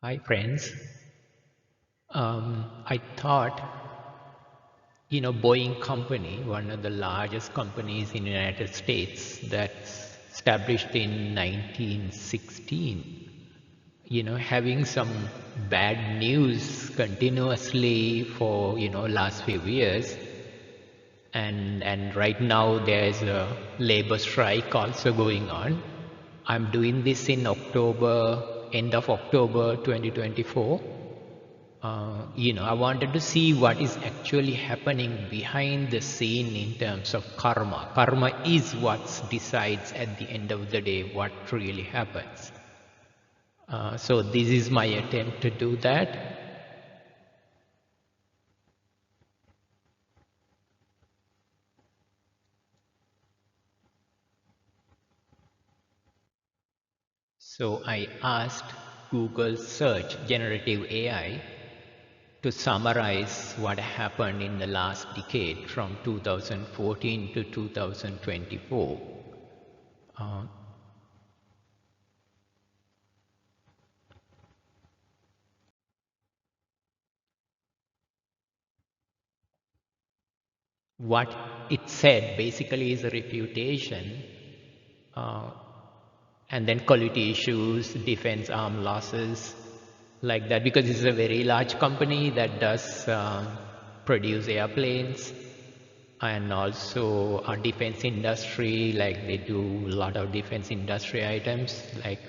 Hi, friends. I thought, Boeing company, one of the largest companies in the United States that's established in 1916, having some bad news continuously for, last few years. And right now there's a labor strike also going on. I'm doing this in October, end of October 2024. I wanted to see what is actually happening behind the scene in terms of karma. Karma is what decides at the end of the day what really happens. So this is my attempt to do that. So I asked Google search generative AI to summarize what happened in the last decade from 2014 to 2024. Uh, what it said basically is a reputation, uh, and then quality issues, defense arm losses, like that, because this is a very large company that does produce airplanes, and also a defense industry, like they do a lot of defense industry items like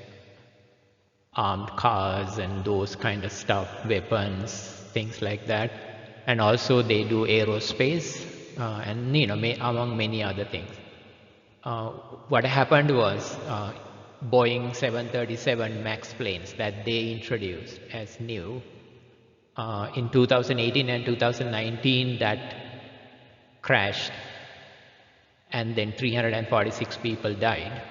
armed cars and those kind of stuff, weapons, things like that. And also they do aerospace, and among many other things. Uh, what happened was Boeing 737 MAX planes that they introduced as new in 2018 and 2019 that crashed, and then 346 people died.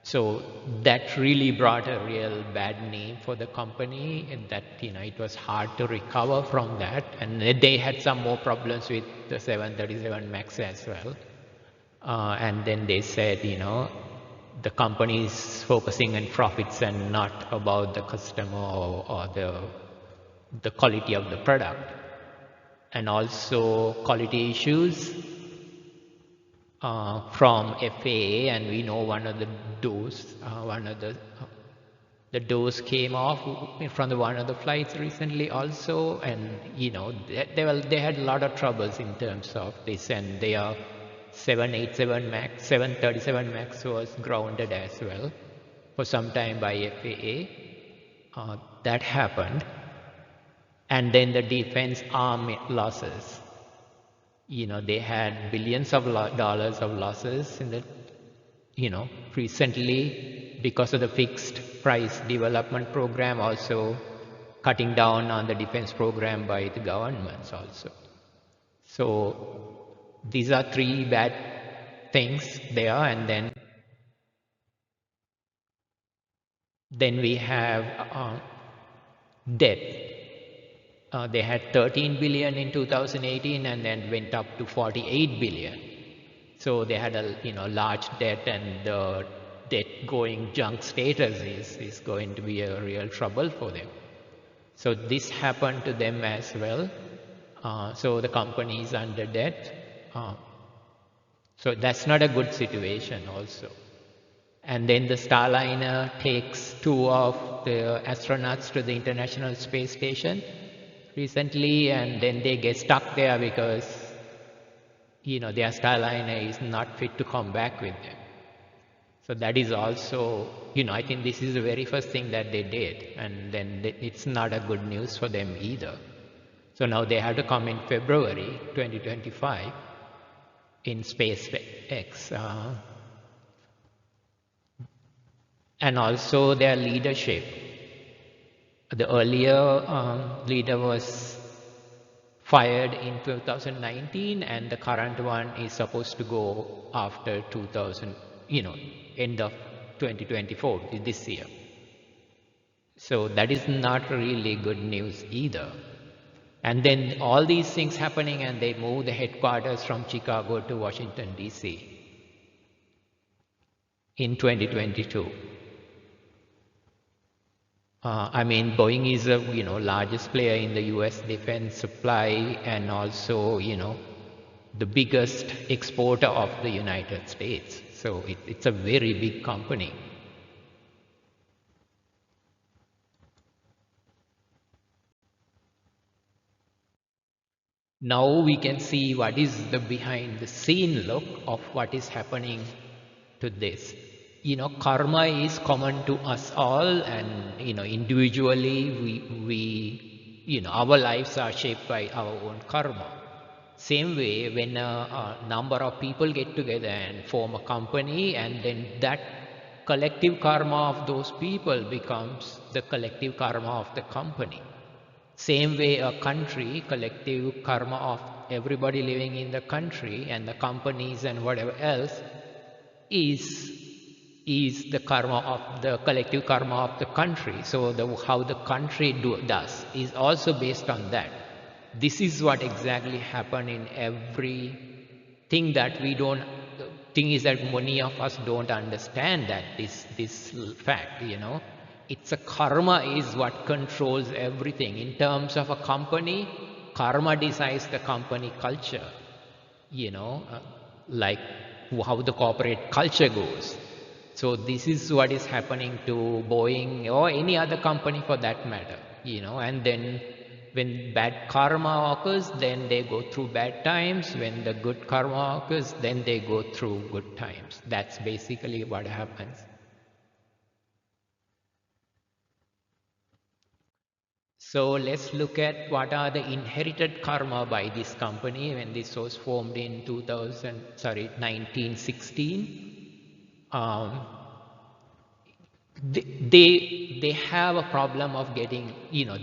So that really brought a real bad name for the company, and that it was hard to recover from that. And they had some more problems with the 737 MAX as well. And then they said, the company is focusing on profits and not about the customer or the quality of the product. And also quality issues from FAA, and we know one of the doors, the doors came off from one of the flights recently also, and they had a lot of troubles in terms of this, and their 787 Max, 737 Max was grounded as well for some time by FAA. That happened, and then the defense arm losses. They had billions of dollars of losses in the, recently because of the fixed price development program, also cutting down on the defense program by the governments also. So these are three bad things there, and then we have debt. They had 13 billion in 2018 and then went up to 48 billion. So they had a large debt, and the debt going junk status is going to be a real trouble for them. So this happened to them as well. So the company is under debt. So that's not a good situation also. And then the Starliner takes two of the astronauts to the International Space Station recently, and then they get stuck there because their Starliner is not fit to come back with them. So that is also, I think this is the very first thing that they did, and then it's not a good news for them either. So now they have to come in February 2025 in SpaceX. And also their leadership. The earlier leader was fired in 2019, and the current one is supposed to go after 2000, end of 2024, this year. So that is not really good news either. And then all these things happening, and they move the headquarters from Chicago to Washington, D.C. in 2022. I mean, Boeing is a largest player in the U.S. defense supply, and also the biggest exporter of the United States. So it's a very big company. Now we can see what is the behind the scene look of what is happening to this. Karma is common to us all, and individually we our lives are shaped by our own karma. Same way, when a number of people get together and form a company, and then that collective karma of those people becomes the collective karma of the company. Same way, a country, collective karma of everybody living in the country and the companies and whatever else is the karma of the collective karma of the country. So how the country does is also based on that. This is what exactly happened in every thing that we don't. Thing is that many of us don't understand that this fact. It's a karma is what controls everything. In terms of a company, karma decides the company culture, like how the corporate culture goes. So this is what is happening to Boeing or any other company for that matter, and then when bad karma occurs, then they go through bad times. When the good karma occurs, then they go through good times. That's basically what happens. So let's look at what are the inherited karma by this company when this was formed in 1916. They have a problem of getting,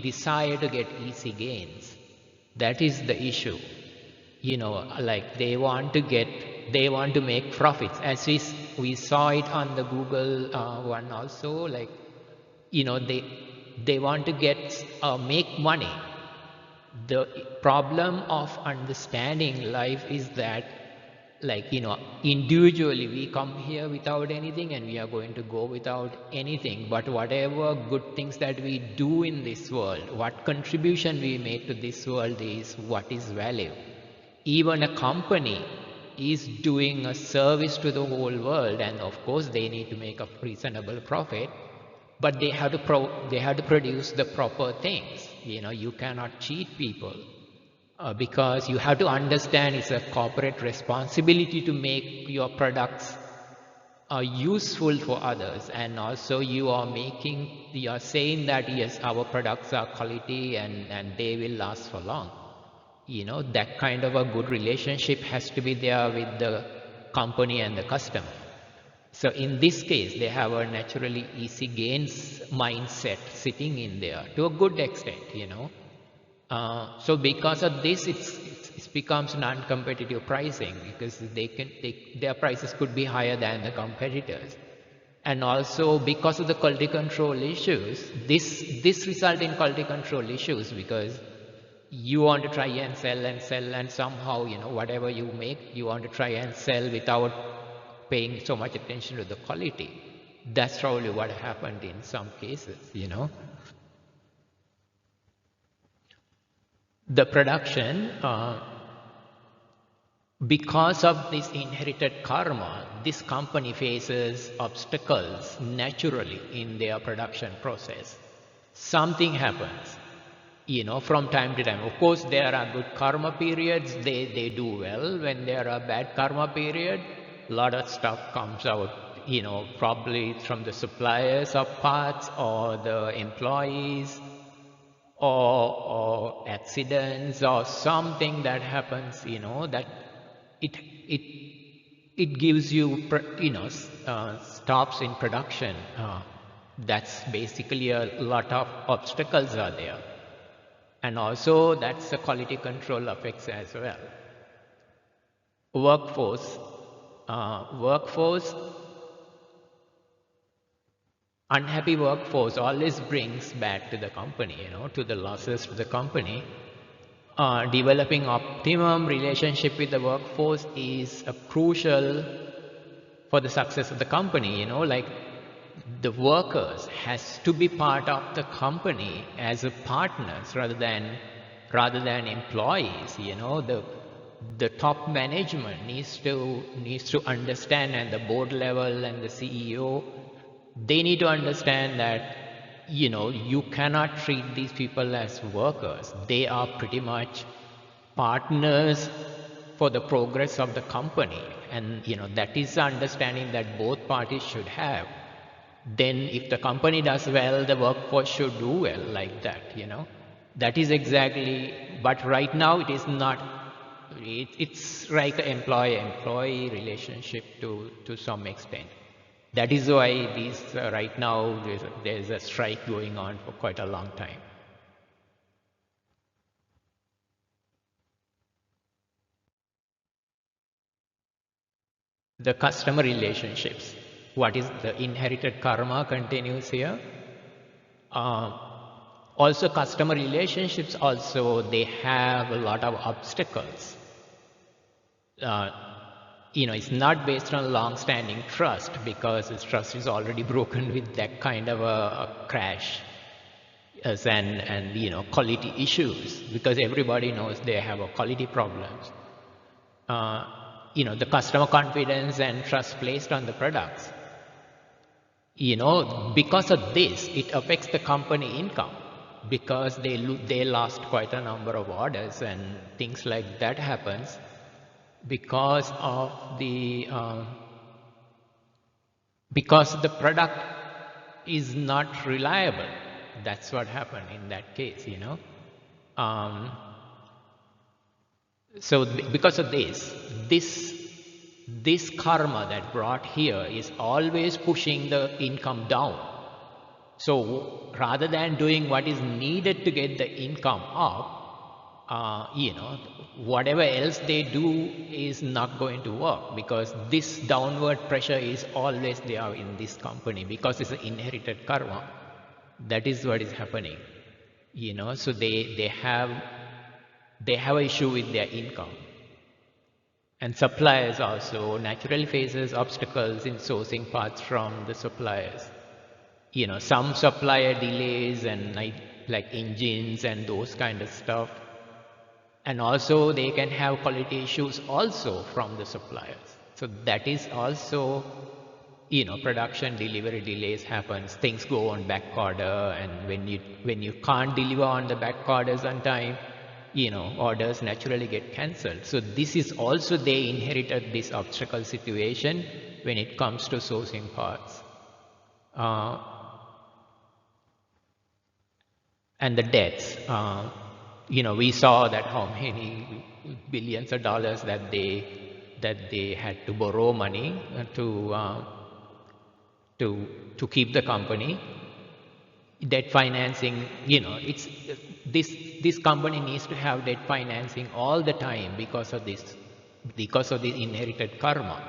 desire to get easy gains. That is the issue. Like they want to make profits. As we saw it on the Google one also, like, they want to make money. The problem of understanding life is that, like, individually we come here without anything and we are going to go without anything. But whatever good things that we do in this world, what contribution we make to this world is what is value. Even a company is doing a service to the whole world, and of course they need to make a reasonable profit, but they have to produce the proper things. You cannot cheat people, because you have to understand it's a corporate responsibility to make your products useful for others, and also you are saying that yes, our products are quality and they will last for long. That kind of a good relationship has to be there with the company and the customer. So in this case, they have a naturally easy gains mindset sitting in there to a good extent, So because of this, it becomes non-competitive pricing, because their prices could be higher than the competitors. And also because of the quality control issues, this result in quality control issues, because you want to try and sell and somehow, whatever you make, you want to try and sell without paying so much attention to the quality. That's probably what happened in some cases, The production, because of this inherited karma, this company faces obstacles naturally in their production process. Something happens, from time to time. Of course, there are good karma periods, they do well. When there are bad karma period, a lot of stuff comes out, probably from the suppliers of parts or the employees, or accidents or something that happens, that it gives you, stops in production. That's basically a lot of obstacles are there. And also that's the quality control effects as well. Workforce. Unhappy workforce always brings back to the company, to the losses to the company. Developing optimum relationship with the workforce is crucial for the success of the company, like the workers has to be part of the company as a partners rather than employees. The top management needs to understand, and the board level and the CEO, they need to understand that you cannot treat these people as workers. They are pretty much partners for the progress of the company, and that is the understanding that both parties should have. Then if the company does well, the workforce should do well, like that. That is exactly, but right now it is not. It's like an employee relationship to some extent. That is why these right now there's a strike going on for quite a long time. The customer relationships, what is the inherited karma continues here. Uh, Also customer relationships, also they have a lot of obstacles. Uh, it's not based on long-standing trust, because this trust is already broken with that kind of a crash and quality issues, because everybody knows they have a quality problems. The customer confidence and trust placed on the products. Because of this, it affects the company income, because they lost quite a number of orders and things like that happens because the product is not reliable. That's what happened in that case. Um, so because of this karma that brought here is always pushing the income down. So rather than doing what is needed to get the income up, whatever else they do is not going to work, because this downward pressure is always there in this company, because it's an inherited karma. That is what is happening. So they have an issue with their income. And suppliers also naturally faces obstacles in sourcing parts from the suppliers. Some supplier delays and like engines and those kind of stuff. And also they can have quality issues also from the suppliers. So that is also, production delivery delays happens. Things go on back order, and when you can't deliver on the back orders on time, orders naturally get cancelled. So this is also, they inherited this obstacle situation when it comes to sourcing parts. And the debts, we saw that how many billions of dollars that they had to borrow money to keep the company. Debt financing, it's this company needs to have debt financing all the time because of the inherited karma.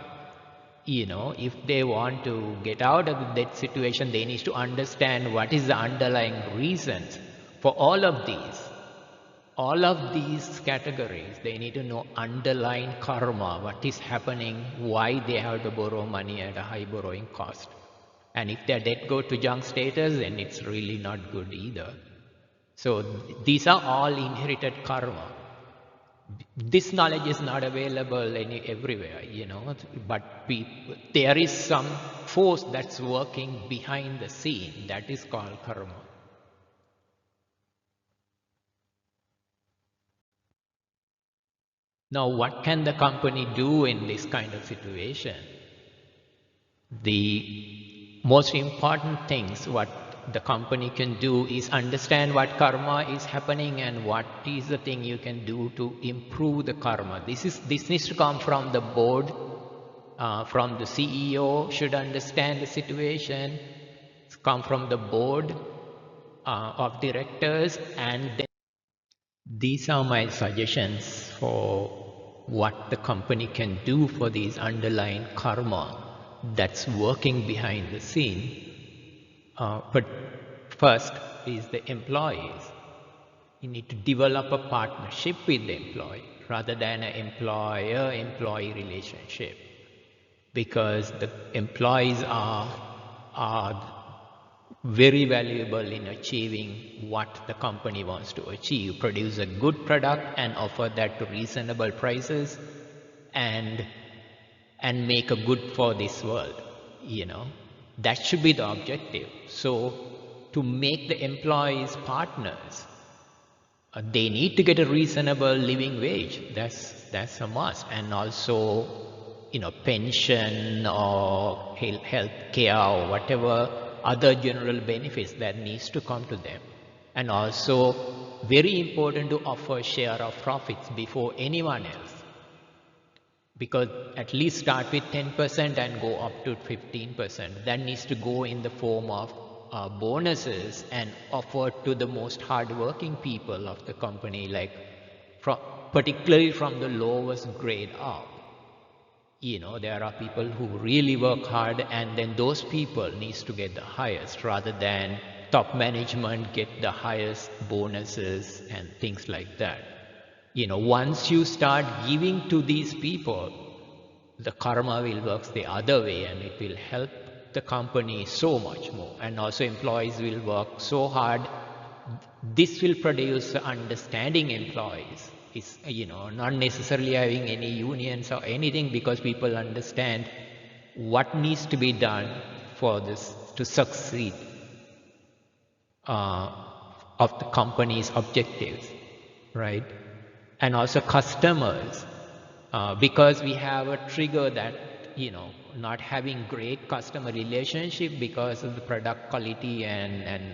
If they want to get out of the debt situation, they need to understand what is the underlying reasons for all of these categories. They need to know underlying karma, what is happening, why they have to borrow money at a high borrowing cost. And if their debt go to junk status, then it's really not good either. So these are all inherited karma. This knowledge is not available everywhere, but there is some force that's working behind the scene. That is called karma. Now, what can the company do in this kind of situation? The most important things what the company can do is understand what karma is happening and what is the thing you can do to improve the karma. This needs to come from the board, from the CEO should understand the situation. It's come from the board of directors, and then these are my suggestions for what the company can do for these underlying karma that's working behind the scene. But first is the employees. You need to develop a partnership with the employee rather than an employer-employee relationship, because the employees are are very valuable in achieving what the company wants to achieve. Produce a good product and offer that to reasonable prices, and make a good for this world. You know, that should be the objective. So to make the employees partners, they need to get a reasonable living wage. That's a must. And also, pension or health care or whatever other general benefits that needs to come to them. And also, very important to offer share of profits before anyone else. Because at least start with 10% and go up to 15%. That needs to go in the form of bonuses and offered to the most hardworking people of the company, like particularly from the lowest grade up. There are people who really work hard, and then those people needs to get the highest, rather than top management get the highest bonuses and things like that. Once you start giving to these people, the karma will work the other way, and it will help the company so much more. And also employees will work so hard. This will produce understanding employees. It's, not necessarily having any unions or anything, because people understand what needs to be done for this to succeed of the company's objectives, right? And also customers, because we have a trigger that, not having great customer relationship because of the product quality and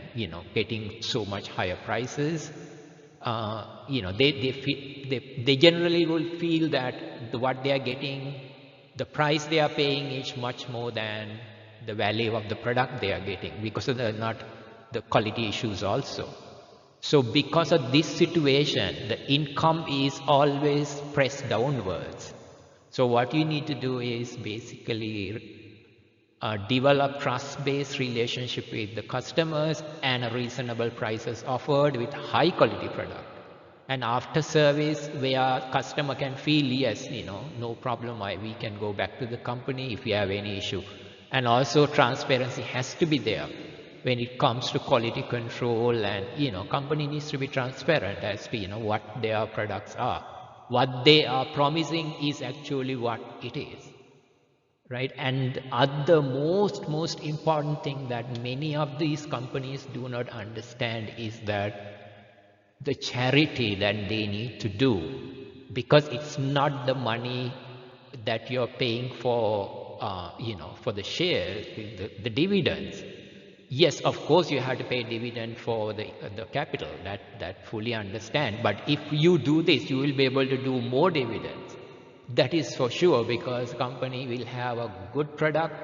getting so much higher prices. They generally will feel that what they are getting, the price they are paying is much more than the value of the product they are getting, because of the quality issues also. So because of this situation, the income is always pressed downwards. So what you need to do is basically develop trust-based relationship with the customers and a reasonable prices offered with high quality product. And after service, where customer can feel, yes, no problem, we can go back to the company if we have any issue. And also transparency has to be there when it comes to quality control, and company needs to be transparent as to what their products are. What they are promising is actually what it is. Right? And other most important thing that many of these companies do not understand is that the charity that they need to do, because it's not the money that you're paying for, for the shares, the dividends. Yes, of course you have to pay dividend for the capital, that fully understand. But if you do this, you will be able to do more dividends. That is for sure, because company will have a good product,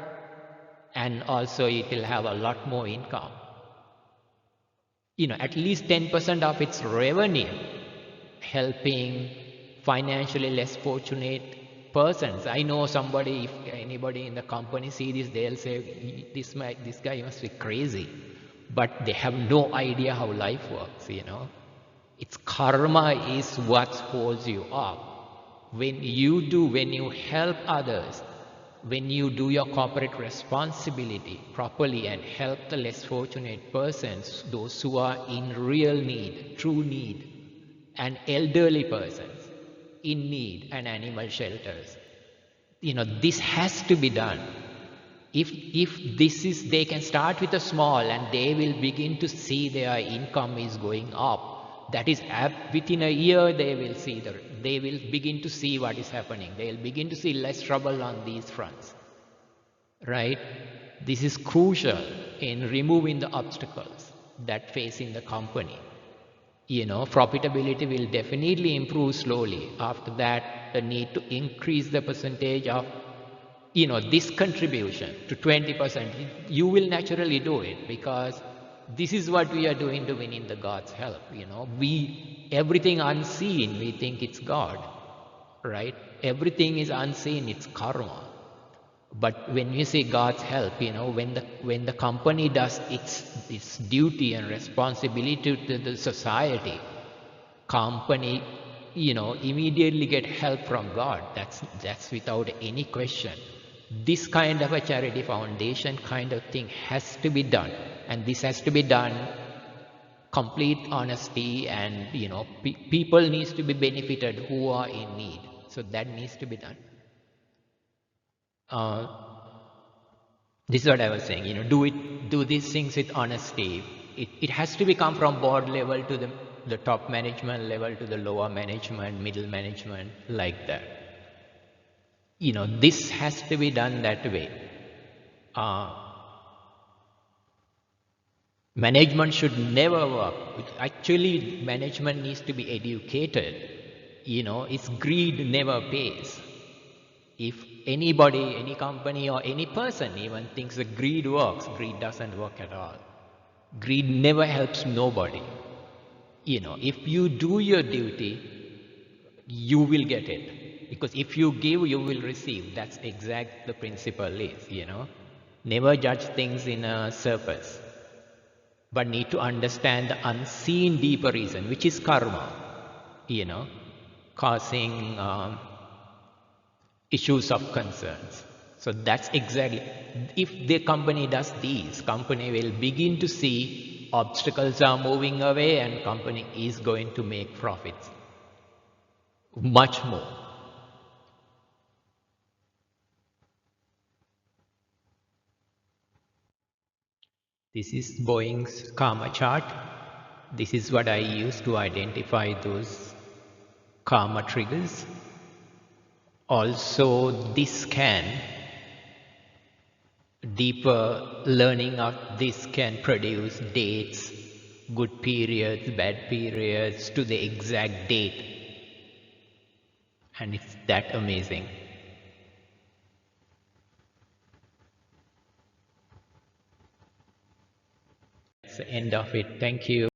and also it will have a lot more income. At least 10% of its revenue helping financially less fortunate persons. I know somebody, if anybody in the company see this, they'll say, this guy must be crazy. But they have no idea how life works, It's karma is what holds you up. When you help others, when you do your corporate responsibility properly and help the less fortunate persons, those who are in real need, true need, and elderly persons in need, and animal shelters, this has to be done. If this is, they can start with a small, and they will begin to see their income is going up. That is, within a year, they will begin to see what is happening. They will begin to see less trouble on these fronts, right? This is crucial in removing the obstacles that facing the company. Profitability will definitely improve slowly. After that, the need to increase the percentage of, this contribution to 20%. You will naturally do it, because this is what we are doing to win in the God's help. Everything unseen, we think it's God, right? Everything is unseen, it's karma. But when you say God's help, when the company does its duty and responsibility to the society, company, immediately get help from God. That's without any question. This kind of a charity foundation kind of thing has to be done, and this has to be done complete honesty, and people needs to be benefited who are in need, so that needs to be done. uh, this is what I was saying, do these things with honesty. It has to be come from board level to the top management level to the lower management, middle management, like that. This has to be done that way. uh, Management should never work. Actually, management needs to be educated. It's greed never pays. If anybody, any company, or any person even thinks that greed works, greed doesn't work at all. Greed never helps nobody. If you do your duty, you will get it. Because if you give, you will receive. That's exact the principle is. Never judge things in a surface, but need to understand the unseen deeper reason, which is karma, you know, causing issues of concerns. So that's exactly, if the company does these, company will begin to see obstacles are moving away and company is going to make profits much more. This is Boeing's karma chart. This is what I use to identify those karma triggers. Also, this can, deeper learning of this can produce dates, good periods, bad periods, to the exact date. And it's that amazing. That's the end of it. Thank you.